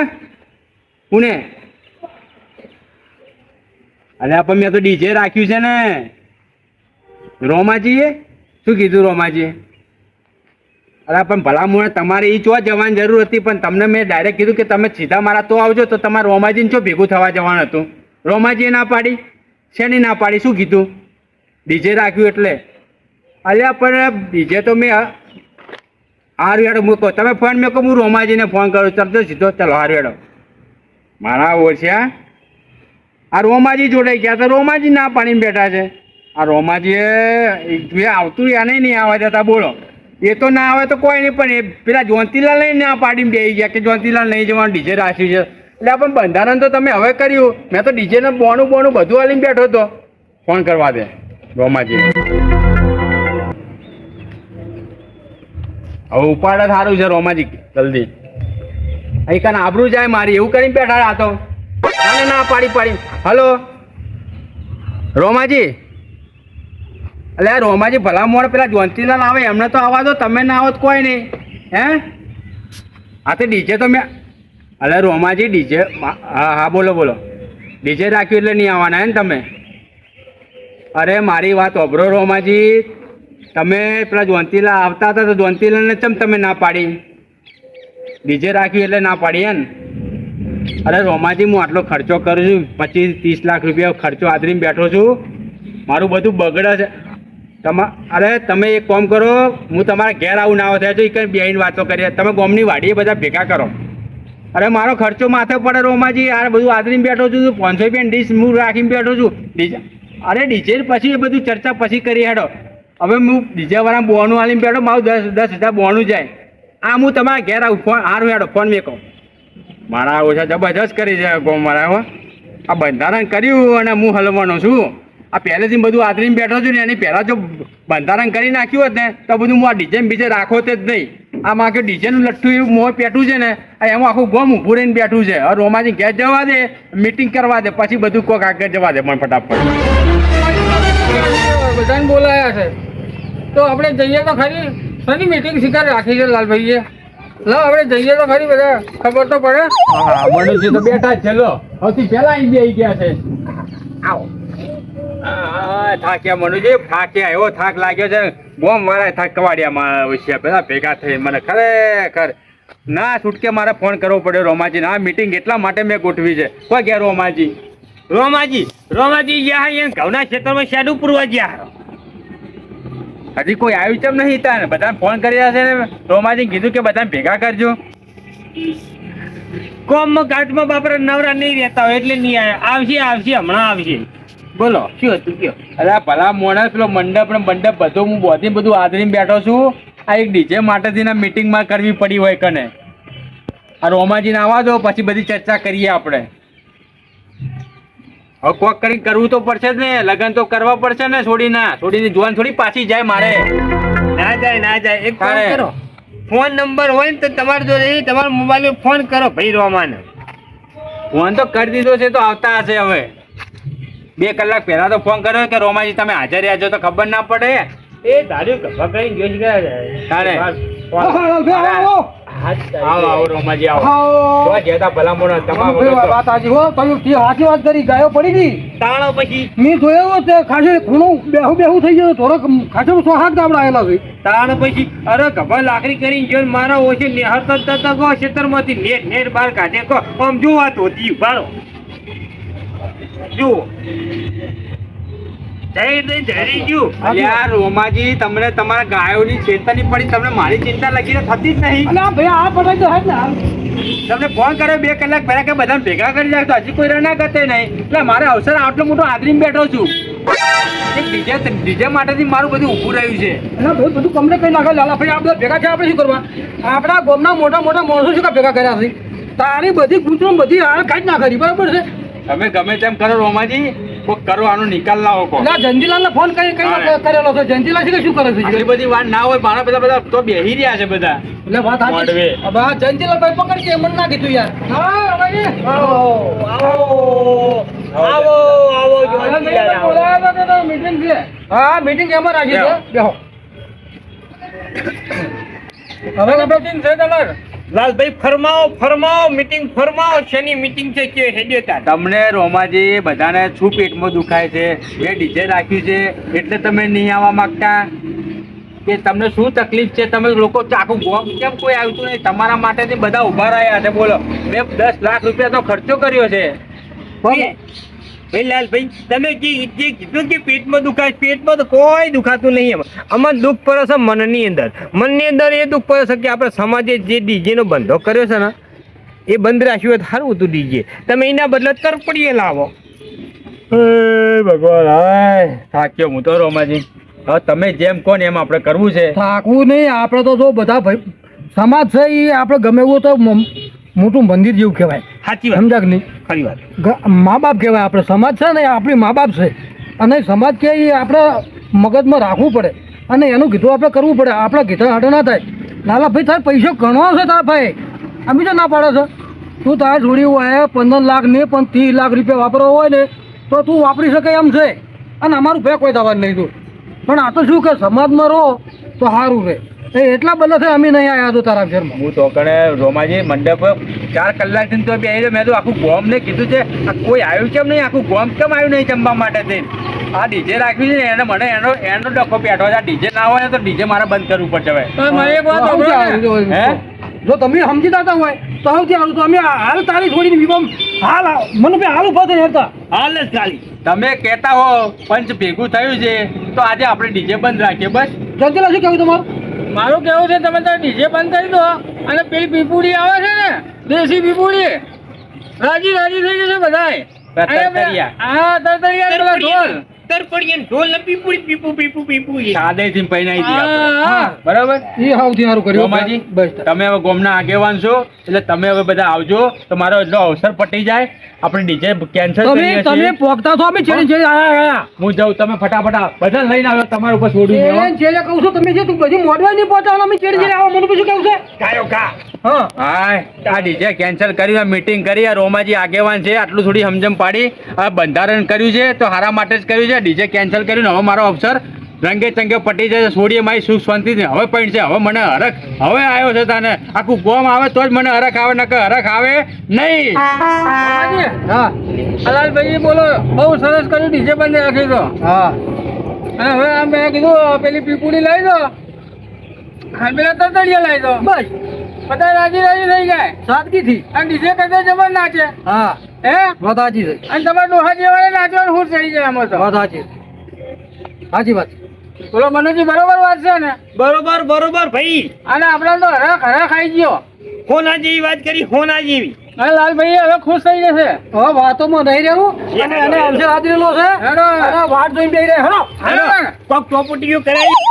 પુણે. અરે પણ મેં તો ડીજે રાખ્યું છે ને. રોમાજીએ શું કીધું? રોમાજીએ અરે પણ ભલા મોણે તમારે એ ચો જવાની જરૂર હતી પણ તમને મેં ડાયરેક્ટ કીધું કે તમે સીધા મારા તો આવજો. તો તમારે રોમાજીને ચો ભેગું થવા જવાનું હતું? રોમાજીએ ના પાડી. શેની ના પાડી? શું કીધું? ડીજે રાખ્યું એટલે. અલ્યા પણ ડીજે તો મેં હારું હેડો મૂકો. તમે ફોન મેં કહું હું રોમાજીને ફોન કરું. ચલતો સીધો ચલો હારું હેડો. મારા ઓછ્યા આ રોમાજી જોડાઈ ગયા તો રોમાજી ના પાડીને બેઠા છે. આ રોમાજીએ આવતું એને નહીં આવવા દેતા. બોલો એ તો ના આવે તો કોઈ નહીં પણ એ પેલા જોનતીલાલ લઈને ના પાડીને બેસી ગયા કે જોનતીલાલ નહીં જવાનું ડીજે રાખ્યું છે. એટલે પણ બંધારણ તો તમે હવે કર્યું. મેં તો ડીજેને બોનું બધું હાલીને બેઠો હતો. ફોન કરવા દે રોમાજી. હવે ઉપાડે સારું છે રોમાજી જલ્દી. અહીં કાન આબરું જાય મારી એવું કરીને બેઠા હતો. ના પાડી. હલો રોમાજી. એટલે રોમાજી ભલા મોડે પેલા જોનતીલાલ આવે એમને તો આવવા દો. તમે ના આવો કોઈ નહીં. હે હા તો ડીજે તો મેં અલે રોમાજી ડીજે હા બોલો. ડીજે રાખ્યું એટલે નહીં આવવાના હે ને તમે? અરે મારી વાત ઓભરો રોમાજી. તમે પેલા જોનતીલાલ આવતા હતા તો જોનતીલાલને ચમ તમે ના પાડી? ડીજે રાખ્યું એટલે ના પાડી હે ને? અરે રોમાજી હું આટલો ખર્ચો કરું છું 25-30 લાખ રૂપિયા ખર્ચો આદરીને બેઠો છું. મારું બધું બગડે છે. અરે તમે એક કામ કરો. હું તમારા ઘેર આવું ના આવો થાય તો એ કંઈ બેહીને વાતો કરીએ. તમે ગામની વાડીએ બધા ભેગા કરો. અરે મારો ખર્ચો માથે પડે રોમાજી. આ બધું આદરીને બેઠો છું. 500 રૂપિયા ડીશ હું રાખીને બેઠો છું. અરે ડીજે પછી એ બધું ચર્ચા પછી કરી હેડો. હવે હું ડીજેવાળા બોનું હાલીને બેઠો. મારું 10,000 બોનું જાય. આ હું તમારા ઘેર આવું. ફોન સારું હેડો ફોન મેં કહું. મારા ઓછા જબરજસ્ત કરી છે ગો મારા. આ બંધારણ કર્યું અને હું હલવાનો છું. આ પહેલેથી બધું આદરીને બેઠો છું ને એની પહેલા જો બંધારણ કરી નાખ્યું હોત ને તો બધું હું આ ડીજે બીજે રાખો તે જ નહીં. આ માં કે ડીજેનું લઠ્ઠું એવું મોં પેટું છે ને આ એમાં આખું ગોમ ઊભું રહીને બેઠું છે. હવે રોમાજી ઘેર જવા દે, મીટિંગ કરવા દે, પછી બધું કોક આગળ જવા દે પણ ફટાફટ. બધાને બોલાયા છે તો આપણે જઈએ તો ખરી. શની મીટિંગ શિકાર રાખી છે લાલભાઈએ? લો આપણે જઈએ તો ખરી, બધા ખબર તો પડે. હા મનુજી તો બેઠા જ છે. લો સૌથી પહેલા અહીં બે ગયા છે. આવો. થાક્યા મનુજી, થાક્યા. એવો થાક લાગ્યો છે બોમ મારા થાક કવાડિયામાં વિશે બધા ભેગા થઈ. મને ખરેખર ના છૂટકે મારે ફોન કરવો પડ્યો રોમાજી. આ મીટિંગ એટલા માટે મેં ગોઠવી છે. કોઈ ગયા રોમાજી? રોમાજી ગયા અહીંયા ઘઉંના ક્ષેત્રમાં શેડું પૂરવા ગયા. હજી કોઈ આવ્યું ચમ નહીં તાને? બધાને ફોન કરી રહ્યા છે ને રોમાજી કીધું કે બધાને ભેગા કરજો. કોમમાં કાચમાં બાપરા નવરા નહીં રહેતા હોય એટલે નહીં આવ્યા. આવશે હમણાં આવશે. બોલો શું હતું કયો? અરે આ ભલા મોણા પેલો મંડપ ને મંડપ બધો હું બોધી બધું આદરીને બેઠો છું. આ એક ડીજે માટેથી ના મીટિંગમાં કરવી પડી હોય કને. આ રોમાજીને આવવા દો પછી બધી ચર્ચા કરીએ આપણે. હવે કોક કરીને કરવું તો પડશે જ ને. લગન તો કરવા પડશે ને. છોડીને જોવાન થોડી પાછી જાય મારે. ના જાય. એક કામ તારે. કરો, ફોન નંબર હોય ને તો તમારા જોડે તમારા મોબાઈલ ફોન કરો ભાઈ રોમાને. ફોન તો કરી દીધો છે તો આવતા હશે હવે. 2 કલાક પહેલા તો ફોન કર્યો કે રોમાજી તમે હાજર રહ્યા છો તો ખબર ના પડે. એ ધાર્યું કે પકડી ગયો છે તારે. આવો આવો રોમાજી આવો. જોવા ગયા તા ભલા મોણા તમામ વાત સાચી હો. તમે સાચી વાત કરી. ગાયો પડી ગઈ તાળો પછી મેં જોયો તે ખાસે ખૂણું બેહું થઈ ગયો. થોડોક ખાસો 100 ગામડા આવેલા છે. તાળ પછી અરે ગભા લાકડી કરીને જો મારા ઓછે નિહાળતા તતા ગો ક્ષેત્રમાંથી નેટ બહાર કાઢે કો આમ જોવા તો દી બારો જુઓ જઈ ગયું. અલ્યા રોમાજી તમને તમારા ગાયોની ચિંતા નહીં પડી. તમને મારી ચિંતા લગીને થતી જ નહીં. અલા ભાઈ આ પડાઈ તો હે ને હાલ. તમને ફોન કર્યો 2 કલાક પહેલા કે બધાને ભેગા કરી જાય તો હજી કોઈ રના કરતે નહીં. એટલે મારે અવસર આટલો મોટો આદરીને બેઠો છું. એક ડીજે માટેથી મારું બધું ઊભું રહ્યું છે. અલા ભાઈ બધું કમને કઈ નાખે. લાલા ભાઈ આ બધા ભેગા છે આપણે શું કરવા? આપણા ગામના મોટા મોટા માણસો શું ભેગા કર્યા છે? તારી બધી ગુંચરો બધી હાલ કાઢી ના કરી. બરાબર છે? તમે ગમે તેમ કરો રોમાજી, કોઈ કરો આનો નિકાલ લાવો કો. એટલે જયંતિલાલને ફોન કરેલો છે. જયંતિલાલ છે કે શું કરે છે? આટલી બધી વાત ના હોય. મારા બધા તો બેહી રહ્યા છે બધા. એટલે વાત સાચી. મોડવે. હવે આ જયંતિલાલ ભાઈ પકડ કે મને ના કીધું યાર. હા ભાઈ આવો મીટિંગ છે. હા મીટિંગ એમાં રાખી છે. બેહો હવે મીટિંગ છે તમારે. લાલભાઈ ફરમાવો મીટિંગ ફરમાવો. શેની મીટિંગ છે કે હેડ્યો તાર? તમને રોમાજી બધાને શું પેટમાં દુખાય છે? એ ડીજે રાખ્યું છે એટલે તમે નહીં આવવા માંગતા કે તમને શું તકલીફ છે? તમે લોકો આખું ગોમ કેમ કોઈ આવતું નહીં? તમારા માટે બધા ઉભા રહ્યા છે. બોલો મેં 10 લાખ રૂપિયા તો ખર્ચો કર્યો છે. ભાઈ લાલભાઈ તમે જે કીધું કે પેટમાં દુખાય, પેટમાં તો કોઈ દુખાતું નહીં. આમાં દુઃખ પડે છે મનની અંદર એ દુઃખ પડે છે કે આપણે સમાજે જે ડીજેનો બંધો કર્યો છે ને એ બંધ રાખ્યું હોય સારું હતું ડીજે. તમે એના બદલે તરપડીએ લાવો. ભગવાન હાય થાક્યો હું તો રોમાજી. હવે તમે જેમ કહો ને એમ આપણે કરવું છે. થાકવું નહીં. આપણે તો જો બધા ભાઈ સમાજ છે એ આપણે ગમે એવું તો મોટું મંદિર જેવું કહેવાય. સાચી વાત, સમજા કે નહીં? ખરી વાત. મા બાપ કહેવાય. આપણે સમાજ છે ને એ આપણી મા બાપ છે. અને સમાજ કે એ આપણે મગજમાં રાખવું પડે અને એનું કીધું આપણે કરવું પડે. આપણે કીધા હાટો ના થાય. લાલા ભાઈ તારે પૈસો ગણવો છે તારા ભાઈ. અમે તો ના પાડે છે. તું તારે જોડી હોય 15 લાખ ને પણ 30 લાખ રૂપિયા વાપરવા હોય ને તો તું વાપરી શકે એમ છે. અને અમારું ભે કોઈ થવાનું નહીં. તું પણ આ તો શું કે સમાજમાં રહો તો સારું રહે. એટલા બધા છે અમે નહીં આવ્યા તો તારા ઘરમાં. હું તો કણે રોમાજી મંડપ 4 કલાકથી તો બે મેં તો આખું ગોમ ને કીધું છે કોઈ આવ્યું કેમ નહીં? આખું ગોમ કેમ આવ્યું નહીં જમવા માટે થઈને? આ ડીજે રાખ્યું છે ને એને મને એનો ડખો બેઠો છે. આ ડીજે ના હોય ને તો ડીજે મારે બંધ કરવું પડશે હવે. મારે એક વાત સાંભળો ને. હે? જો તમે સમજી જતા હોય તો સૌથી સારું તો અમે હાલ તારી છોડીને વિવમ હાલ મને ભાઈ હાલ ઉભા થઈ હતા. હાલ જ ખાલી તમે કહેતા હો પંચ ભેગું થયું છે તો આજે આપણે ડીજે બંધ રાખીએ બસ. જલ્દી શું કહ્યું તમારું? મારું કેવું છે તમે તારે ડીજે બંધ કરી દો અને પેલી પીપુડી આવે છે ને દેશી પીપુડી રાજી થઈ જશે બધાય. તરતરિયા. હા તરતરિયા પેલા ઢોલ ઉત્તર પડીએ ને ઢોલ ને પીપુડી પીપુ પીપુ પીપુ એ. સાદેથી પૈણાઈ દઈએ આપણે. હા. બરાબર એ સૌથી સારું કર્યું રોમાજી, બસ તમે હવે ગોમના આગેવાન છો એટલે તમે હવે બધા આવજો તો મારો એટલો અવસર પટી જાય. આપણે ડીજે કેન્સલ તમે કરીએ તમે છીએ. પોગતા છો અમે ચેડી ચેડી આયા હું જાઉં, તમે ફટાફટ આવો. બધા લઈને આવ્યો તમારા ઉપર છોડ્યું મેં, હો. ચેડી ચેડી કહું છું તમે જે તું બધી મોડવા નહીં પહોંચાડો અમે ચેડી ચેડી આવો મને પૂછ્યું કેવું છે ગાયો ગા. હા હાય, આ ડીજે કેન્સલ કર્યું, મીટિંગ કરી, આ રોમાજી આગેવાન છે, આટલું થોડી સમજમ પાડી, આ બંધારણ કર્યું છે તો હારા માટે જ કર્યું છે. ડીજે કેન્સલ કર્યું ને હવે મારો અવસર રંગે ચંગે પટી જાય. છોડીએ મારી સુખ શાંતિ હવે પૈણ છે. હવે મને હરખ હવે આવ્યો છે તને. આખું ગોમ આવે તો જ મને હરખ આવે, નકર હરખ આવે નહીં. હા હલાલભાઈ બોલો, બહુ સરસ કર્યું, ડીજે બંધ રાખી દો. હા અને હવે આ મેં કીધું પેલી પીપુડી લાવી દો, હા પેલા તરતડિયા લાવી દો, બસ બધા રાજી રાજી થઈ જાય. સાદગીથી અને ડીજે કરતા જબર નાચે હા હે, વાત સાચી છે અને તમારે ડોહા જેવાને નાચવાનું હું ચડી જાય આમાં તો. વાત સાચી સાચી વાત બોલો મનુજી, બરોબર વાત છે ને? બરોબર બરોબર ભાઈ, અને આપણે તો હરખ હરખ આવી ગયો. હોના જેવી વાત કરી, હોના જેવી. અને લાલભાઈ હવે ખુશ થઈ જશે. હવે વાતોમાં નહીં રહેવું અને એને અવસર આદરેલો છે હેડો. અને વાટ જોઈને બેહી રહે હેડો હેડો. કોક ચોપટીઓ કરાવી.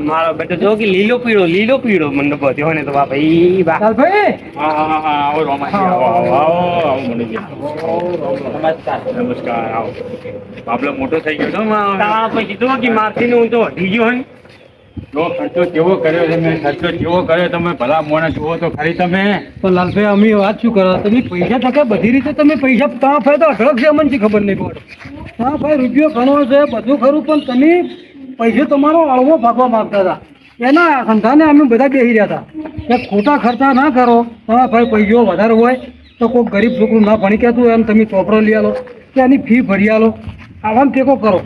મારો બેટો જો કે લીલો પીળો મંડપ થયો ને તો બા ભાઈ બા. લાલભાઈ હા, હા, હા, આવો રોમાજી, આવો, આવો, આવો, આવો મનુજી. નમસ્કાર, આવો. બાબલો મોટો થઈ ગયો છો ને. તારા પછી જો કે મારથી હું તો વધી ગયો હે. જો ખર્ચો કેવો કર્યો તમે, ખર્ચો કેવો કર્યો તમે, ભલા મોણા જુઓ તો ખરી તમે. તો લાલભાઈ અમે વાત શું કરો તમે પૈસા ટકા બધી રીતે તમે પૈસા તમારા ફાય તો અઢળક છે અમને ખબર નહીં પડે હા ભાઈ રૂપિયો ઘણો છે બધું ખરું પણ તમે પૈસે તમારો અળવો ભાગવા માંગતા હતા એના ધંધાને અમે બધા બેસી રહ્યા હતા કે ખોટા ખર્ચા ના કરો તમારા ભાઈ પૈસો વધારે હોય તો કોઈ ગરીબ છોકરું ના ભણી કહેતું એમ તમે ચોપડો લઈ આલો કે એની ફી ભરી આલો આવામ ટેકો કરો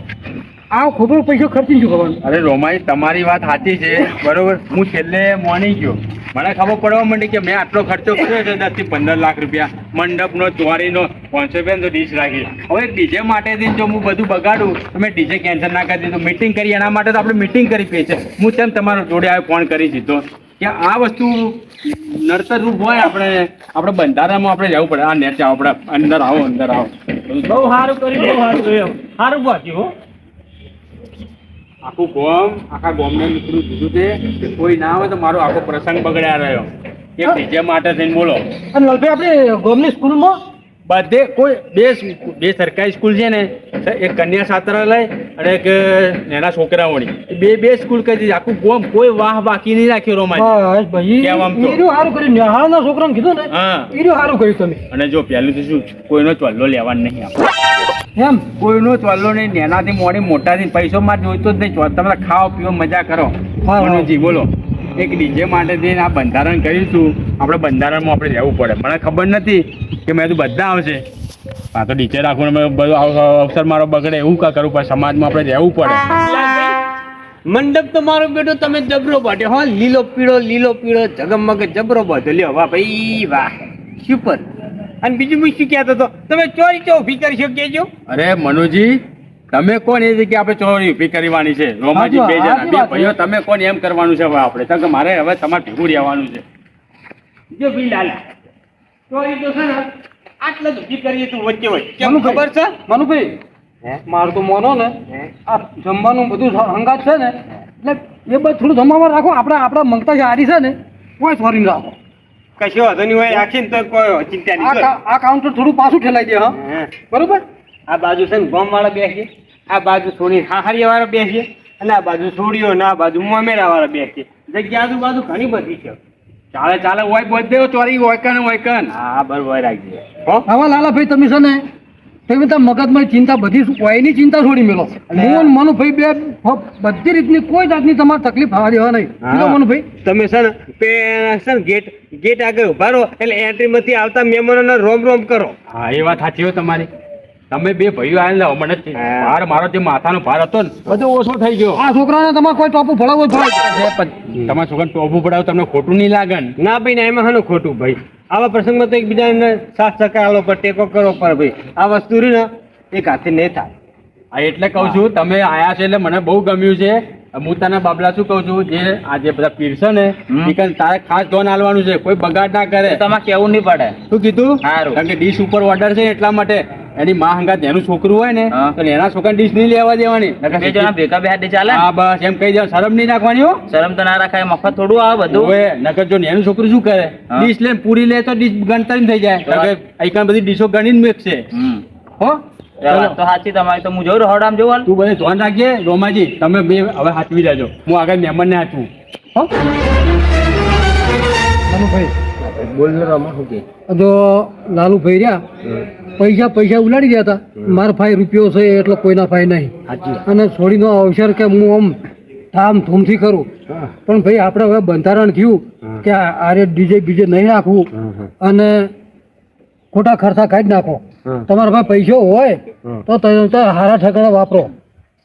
આ ખોટો પૈસો ખર્ચી શું કરવાનું અરે રોમાઈ, તમારી વાત સાચી છે, બરોબર. હું છેલ્લે મોની ગયો, મને ખબર પડવા માંડી કે મેં આટલો ખર્ચો કર્યો છે 10 થી 15 લાખ રૂપિયા મંડપનો, ચોરીનો, 500 રૂપિયાનો ડીશ રાખી. હવે ડીજે માટે થી જો હું બધું બગાડું તો મેં ડીજે કેન્સલ ના કરી દીધું. મીટિંગ કરી એના માટે તો આપણે મીટિંગ કરી પી છે. હું તેમ તમારો જોડે આવ્યો, ફોન કરી દીધો કે આ વસ્તુ નડતર રૂપ હોય આપણે બંધારણમાં આપણે જવું પડે. આ નેચે આપણે અંદર આવો, અંદર આવો. બહુ સારું કર્યું, બહુ સારું કર્યું. સારું પહોંચ્યું હો. આખું ગોમ, આખા ગોમને નીકળું દીધું છે કે કોઈ ના આવે તો મારો આખો પ્રસંગ બગડ્યા રહ્યો. એક ડીજે માટે થઈને બોલો. અને લાલભાઈ આપણે ગોમની સ્કૂલમાં બધે કોઈ બે સરકારી સ્કૂલ છે ને, એક કન્યા છાત્રાલય અને એક નાના છોકરાઓની, બે સ્કૂલ કરી દીધી. આખું ગોમ કોઈ વાહ બાકી નહીં રાખ્યો રોમાજી. બસ ભાઈ કેમ આમ તો? ઈર્યું સારું કર્યું નિહાળના છોકરાને કીધું ને હા, ઈર્યું સારું કર્યું તમે અને જો પહેલું તો શું, કોઈનો ચોલ્લો લેવાનો નહીં આપણે. એમ કોઈનો ચોલ્લો નહીં, નાનાથી મોડી મોટાથી પૈસો માં જોઈતો જ નહીં. તમે ખાઓ પીઓ મજા કરો. હા. મનુજી બોલો, એક ડીજે માટે થઈને આ બંધારણ કરીશું. આપણે બંધારણમાં આપણે રહેવું પડે. મને ખબર નથી કે મેં તો બધા આવશે, હા તો ડીજે રાખવું ને બધું અવસર મારો બગડે એવું કા કરવું પડે. સમાજમાં આપણે રહેવું પડે. મંડપ તો મારો બેટો તમે જબરો બાટ્યો હો, લીલો પીળો જગમગ જબરો બાંધ્યો. લ્યો વાહ ભાઈ વાહ, સુપર. અને બીજું હું શું કહેતો હતો, તમે ચોરી ચો ઊભી કરી શકો કેજો. અરે મનુજી, તમે કોણ એ જગ્યાએ આપણે ચોરી ઊભી કરવાની છે? રોમાજી બે જણા, બે ભાઈઓ, તમે કોણ એમ કરવાનું છે? હવે આપણે તો કે મારે હવે તમારે ભેગું રહેવાનું છે. જો ભાઈ લાલા, ચોરી તો છે ને આટલા જ ઊભી કરીએ તું વચ્ચે વચ્ચે. કેમ ખબર છે? મનુભાઈ મારું તો મોનો ને આ જમવાનું બધું હંગાત છે ને એટલે એ બધું થોડું જમવામાં રાખો. આપણા મંગતા જે હારી છે ને કોઈ સોરી રાખો. કશો વાંધો નહીં હોય, રાખીને તો કોઈ ચિંતા નહીં. આ કાઉન્ટર થોડું પાછું ઠેલાઈ દે હા હા. બરોબર. આ બાજુ છે ને ગોમ વાળા બેસીએ, આ બાજુ સોની હાહરિયા વાળા બેસીએ, અને આ બાજુ સોડીઓ ને આ બાજુ મોમેરા વાળા બેસીએ. જગ્યા આજુબાજુ ઘણી બધી છે. ચાલે ચાલે, હોય બધે ચોરી હોય કન. હા બરોબર રાખજે. હવે લાલાભાઈ તમે છે ને તમે તો મગજમાં ચિંતા બધી કોઈની ચિંતા છોડી મેલો. હું મનુભાઈ બે બધી રીતની કોઈ જાતની તમારે તકલીફ આવવા દેવા નહીં. કીધું મનુભાઈ તમે છે ને ગેટ આગળ ઉભા રહો એટલે એન્ટ્રી માંથી આવતા મહેમાનોને રોમ રોમ કરો. હા, એ વાત સાચી હોય તમારી. તમે બે ભાઈઓ આવેલા મને ભાર, મારો જે માથાનો ભાર હતો ને બધો ઓછો થઈ ગયો. આ છોકરાને તમારે કોઈ ટોપું ફળાવવું પડે. તમારા છોકરાને ટોપું પડાવ, તમને ખોટું નહીં લાગે ને? ના ભાઈ ના, એમાં શાનું ખોટું ભાઈ? આવા પ્રસંગમાં તો એકબીજાને સાથ સહકાર આલો પર ટેકો કરો પર ભાઈ. આ વસ્તુ રહી ને એક હાથે નહીં થાય. હા, એટલે કહું છું તમે આયા છો એટલે મને બહુ ગમ્યું છે. હું તને બાબલા શું કહું છું, જે આ જે બધા પીરશે ને હમ. એ કણ તારે ખાસ ધ્યાન આલવાનું છે, કોઈ બગાડ ના કરે. તો તમારે કેવું નહીં પડે. શું કીધું? સારું. કારણ કે ડીશ ઉપર ઓર્ડર છે ને એટલા માટે એની માં હંગાત એનું છોકરું હોય ને હા. તો એના છોકરાને ડીશ નહીં લેવા દેવાની. બે જણા ભેગા બેહાડી ચાલે. હા બસ એમ કહી દે, શરમ નહીં નાખવાની હો. શરમ તો ના રાખાય, મફત થોડું આવે બધું. ઓવે, નકર જો એનું છોકરું શું કરે, હા. ડીશ લે પૂરી લે તો ડીશ ગણતરી થઈ જાય. તો કારણ કે અહીં બધી ડીશો ગણીને મેકશે. હમ. હો એ વાત તો સાચી તમારી. તો હું જોઉં રહોડામાં જોઉં હાલ. તું બધે ધ્યાન રાખજે રોમાજી, તમે બે હવે હાચવી લેજો, હું આગળ મહેમાનને હાચવું. હો મનુભાઈ બોલ ને રોમા, શું કે? જો લાલુભાઈ રહ્યા પૈસા ઉલાડી ગયા હતા, મારા ભાઈ રૂપિયો છે એટલો કોઈના ભાઈ નહીં, અને છોડીનો અવસર કે હું આમ ધામધૂમથી કરું. પણ ભાઈ આપણે હવે બંધારણ થયું કે આરે ડીજે બીજે નહીં રાખવું અને ખોટા ખર્ચા કાઢી નાખો. તમારા પાસે પૈસો હોય તો તમે તો હારા ઠેકાણા વાપરો.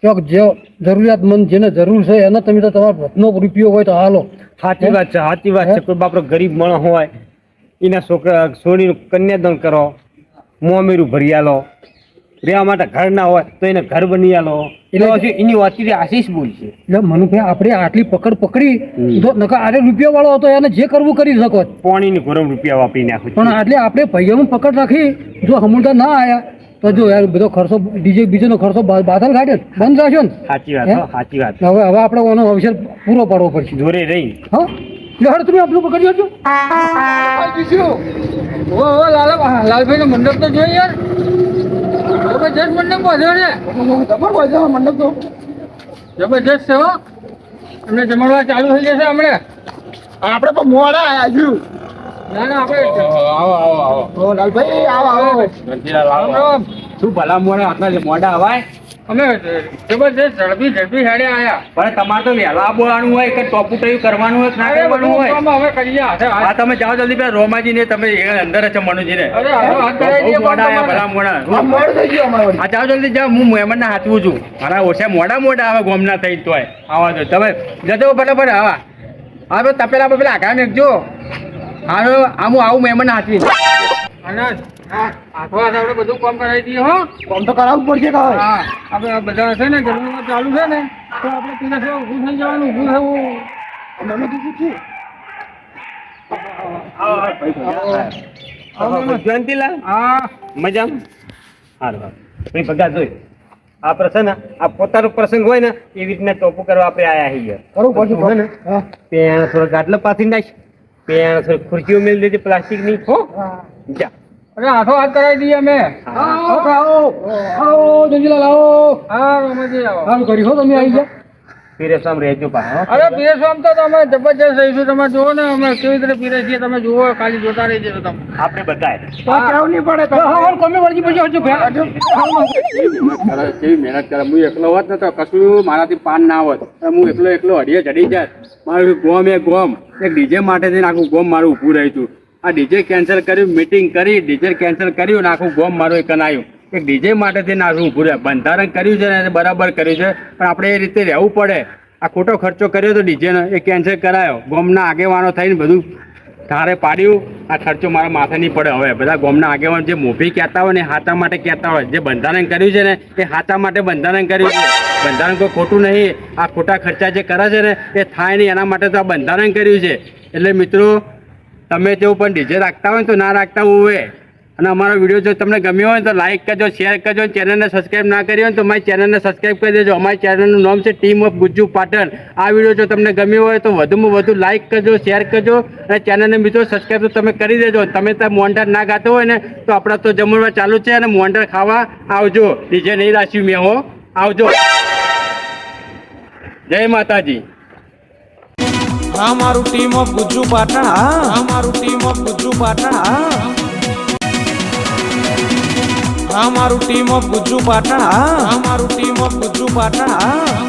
ચોક જે જરૂરિયાતમંદ જેને જરૂર છે એને તમે તો તમારો વતનો રૂપિયો હોય તો હાલો. સાચી વાત છે, સાચી વાત છે. કોઈ બાપરો ગરીબ માણસ હોય એના છોકરા છોડીનું કન્યાદાન કરો, મોમેરું ભરી આલો. રહેવા માટે ઘર ના હોય તો એને ઘર બની આલો. એટલે હજુ એની વાતચીત આશીષ બોલશે. એટલે મનુભાઈ આપણે આટલી પકડ પકડી તો નકર આરે રૂપિયા વાળો હતો એને જે કરવું કરી શકો છો. પાણીની ગરમ રૂપિયા વાપરી નાખું પણ આટલે આપણે ભાઈઓમાં પકડ રાખી, જો હમણાં ના આયા તો જો યાર બધો ખર્ચો ડીજે બીજેનો ખર્ચો બાદલ કાઢે બંધ રાખ્યો ને. સાચી વાત, હો, સાચી વાત. હવે આપણે એનો અવસર પૂરો પાડવો પડશે. જોરે રહી હા એટલે હળ તમે આપણું પકડી આપજો. લાલભાઈ નો મંડપ તો જોઈએ યાર, જબરજસ્ત મંડપ બાંધ્યો ને. જબર બાંધ્યો મંડપ તો. જબરજસ્ત છે હો. એમને જમણવા ચાલુ થઈ જશે હમણાં. આપણે પણ મોડા આયા છું. ના ના આપણે આવો આવો આવો. ઓ લાલભાઈ આવો આવો. ગંજીલાલ, આવો. રામ રામ. શું ભલા મોડા આટલા મોડા હવાય? અમે જબરજસ્ત ઝડપી હેડે આયા. પણ તમારે તો વહેલા બોલાવાનું હોય કે ટોપું ટયું કરવાનું હોય કે ના કરવાનું હોય. હવે કરીએ હાથે હા હાથ. તમે જાઓ જલ્દી પેલા રોમાજી ને તમે એ અંદર છે મનુજી ને. અરે હાલો હાથ કરાવી દઈએ બહુ મોડા આયા, તમારે. ભલા મોડા. આ મોડું થઈ ગયું અમારે વળી. હા જાઓ જલ્દી જાઓ, હું મહેમાન ને હાચવું છું. મારા ઓછા મોડા આવે ગોમના થઈ તોય આવા દો તમે જતો ફટાફટ. હા હા તો તપેલા બપેલા આગા મેકજો. હા હું આવું મહેમાન હાચવી. અને હાથો હાથ આપણે બધું કામ કરાવી દઈએ હો. કોમ તો કરાવવું પડશે કે હવે. હા આપણે આ બધા છે ને જમીનમાં ચાલુ છે ને તો આપણે પેલા છે ઊભું થઈ જવાનું, ઊભું થવું. અમે તો શું જયંતિલાલ હા મજામાં? સારું સારું. ભાઈ ભગા જોઈ આ પ્રસંગ આ પોતાનો પ્રસંગ હોય ને એવી રીતના ટોપું કરવા આપણે આયા છીએ. કરવું પડશે હોય ને હા. ત્યાં થોડા ગાટલા પાથરી નાખ, ત્યાં થોડી ખુરશીઓ મેળ દેજે પ્લાસ્ટિકની. હો જા. અરે હાથો હાથ કરાવી દઈએ અમે. આવો જંજીલાલ આવો. હા રમાજી આવો. સારું કર્યું હો તમે આવી ગયા. પીરેસામ રહેજો પા. અરે પીએસવામ તો તમે જબરજસ્ત રહીશું. તમે જુઓ ને અમે કેવી રીતે પીરે છીએ તમે જુઓ, ખાલી જોતા રહી જશો તમે. આપણે બધાય તો કેવું નહીં પડે તો. તમે વળગી પછી હજુ કેવી મહેનત કરે. હું એકલો હોત ને તો કશું મારાથી પાન ના હોત. હું એકલો અડીએ ચડી જાત. મારું ગોમ એક ડીજે માટે થઈને આખું ગોમ મારું ઊભું રહ્યું હતું. આ ડીજે કેન્સલ કર્યું, મીટિંગ કરી, ડીજે કેન્સલ કર્યું ને આખું ગોમ મારું એક આવ્યું. એક ડીજે માટે થઈને આખું ઊભું રહે. બંધારણ કર્યું છે ને બરાબર કર્યું છે, પણ આપણે એ રીતે રહેવું પડે. આ ખોટો ખર્ચો કર્યો તો ડીજેનો એ કેન્સલ કરાયો. ગોમના આગેવાનો થઈને બધું ધારે પાડ્યું. આ ખર્ચો મારા માથે નહીં પડે. હવે બધા ગોમના આગેવાન જે મોભી કહેતા હોય ને એ હાથા માટે કહેતા હોય. જે બંધારણ કર્યું છે ને એ હાથા માટે બંધારણ કર્યું છે. બંધારણ કોઈ ખોટું નહીં. આ ખોટા ખર્ચા જે કરે છે ને એ થાય નહીં, એના માટે તો આ બંધારણ કર્યું છે. એટલે મિત્રો તમે તેવું પણ ડીજે રાખતા હોય ને તો ના રાખતા હોય. અને અમારો વિડીયો જો તમને ગમ્યો હોય તો લાઈક કરજો, શેર કરજો. ચેનલને સબસ્ક્રાઈબ ના કરી હોય તો અમારી ચેનલને સબસ્ક્રાઈબ કરી દેજો. અમારી ચેનલનું નામ છે ટીમ ઓફ ગુજ્જુ પાટણ. આ વિડીયો જો તમને ગમ્યો હોય તો વધુમાં વધુ લાઈક કરજો, શેર કરજો અને ચેનલને મિત્રો સબસ્ક્રાઈબ તો તમે કરી દેજો. તમે ત્યાં મોન્ટર ના ગાતો હોય ને તો આપણા તો જમણવા ચાલુ છે અને મોન્ટર ખાવા આવજો. ડીજે નહીં રાખ્યું મેં હો, આવજો. જય માતાજી. હા મારું ટીમ ઓફ ગુજ્જુ પાટણ. હા મારું ટીમ ઓફ ગુજ્જુ પાટણ. હા મારું ટીમ ઓફ ગુજ્જુ પાટણ. હા મારું ટીમ ઓફ ગુજ્જુ પાટણ.